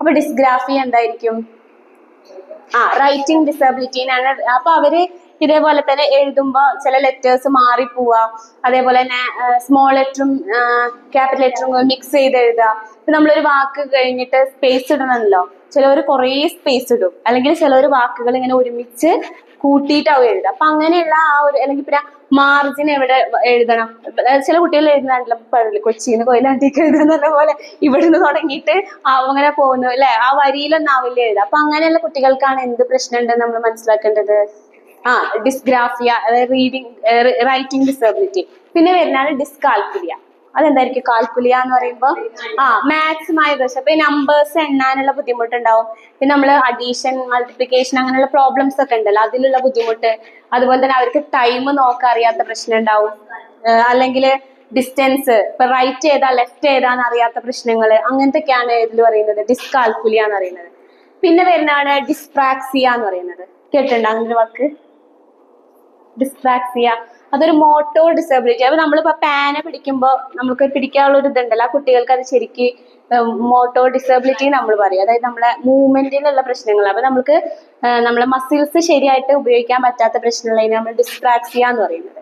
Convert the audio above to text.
അപ്പൊ ഡിസ്ഗ്രാഫി എന്തായിരിക്കും? റൈറ്റിംഗ് ഡിസബിലിറ്റിനാണ്. അപ്പൊ അവര് ഇതേപോലെ തന്നെ എഴുതുമ്പോ ചില ലെറ്റേഴ്സ് മാറിപ്പോവാ, അതേപോലെ തന്നെ സ്മോൾ ലെറ്ററും ക്യാപിറ്റൽ ലെറ്ററും മിക്സ് ചെയ്ത് എഴുതുക. ഇപ്പൊ നമ്മളൊരു വാക്ക് കഴിഞ്ഞിട്ട് സ്പേസ് ഇടണമല്ലോ, ചിലവർ കുറേ സ്പേസ് ഇടും, അല്ലെങ്കിൽ ചിലവർ വാക്കുകൾ ഇങ്ങനെ ഒരുമിച്ച് കൂട്ടിയിട്ടാവും എഴുതുക. അപ്പൊ അങ്ങനെയുള്ള ആ ഒരു, അല്ലെങ്കിൽ പിന്നെ മാർജിൻ എവിടെ എഴുതണം, ചില കുട്ടികൾ എഴുതുന്നുണ്ടല്ലോ, കൊച്ചിന്ന് കൊയിലാണ്ടിക്ക് എഴുതുന്ന പോലെ ഇവിടുന്ന് തുടങ്ങിയിട്ട് അങ്ങനെ പോകുന്നു അല്ലെ, ആ വരിയിലൊന്നും ആവില്ല എഴുതുക. അപ്പൊ അങ്ങനെയുള്ള കുട്ടികൾക്കാണ് എന്ത് പ്രശ്നം ഉണ്ടെന്ന് നമ്മൾ മനസ്സിലാക്കേണ്ടത്? ഡിസ്ഗ്രാഫിയ, അതായത് റൈറ്റിംഗ് ഡിസബിലിറ്റി. പിന്നെ വരുന്നതാണ് ഡിസ്കാൽക്കുലിയ. അതെന്തായിരിക്കും കാൽക്കുലിയ എന്ന് പറയുമ്പോ? മാത്സുമായി ബന്ധം. അപ്പൊ ഈ നമ്പേഴ്സ് എണ്ണാനുള്ള ബുദ്ധിമുട്ടുണ്ടാവും. പിന്നെ നമ്മള് അഡീഷൻ, മൾട്ടിപ്ലിക്കേഷൻ അങ്ങനെയുള്ള പ്രോബ്ലംസ് ഒക്കെ ഉണ്ടല്ലോ, അതിലുള്ള ബുദ്ധിമുട്ട്. അതുപോലെ തന്നെ അവർക്ക് ടൈം നോക്കാൻ അറിയാത്ത പ്രശ്നം ഉണ്ടാവും. അല്ലെങ്കിൽ ഡിസ്റ്റൻസ്, ഇപ്പൊ റൈറ്റ് ഏതാ ലെഫ്റ്റ് ഏതാന്ന് അറിയാത്ത പ്രശ്നങ്ങൾ, അങ്ങനത്തെയൊക്കെയാണ് ഇതിൽ പറയുന്നത് ഡിസ്കാൽക്കുലിയ എന്ന് പറയുന്നത്. പിന്നെ വരുന്നതാണ് ഡിസ്പ്രാക്സിയ എന്ന് പറയുന്നത്. കേട്ടിട്ടുണ്ടോ അങ്ങനെ ഒരു വാക്ക്? ഡിസ്പ്രാക്സിയ അതൊരു മോട്ടോർ ഡിസബിലിറ്റി. അപ്പൊ നമ്മളിപ്പോ പാന പിടിക്കുമ്പോ നമുക്ക് പിടിക്കാനുള്ള ഒരു ഇതുണ്ടല്ലോ, ആ കുട്ടികൾക്ക് അത് ശരിക്ക് മോട്ടോർ ഡിസബിലിറ്റി നമ്മൾ പറയും. അതായത് നമ്മളെ മൂവ്മെന്റിലുള്ള പ്രശ്നങ്ങൾ. അപ്പൊ നമുക്ക് നമ്മളെ മസിൽസ് ശരിയായിട്ട് ഉപയോഗിക്കാൻ പറ്റാത്ത പ്രശ്നമുള്ളതിന് നമ്മൾ ഡിസ്പ്രാക്സിയ എന്ന് പറയുന്നത്.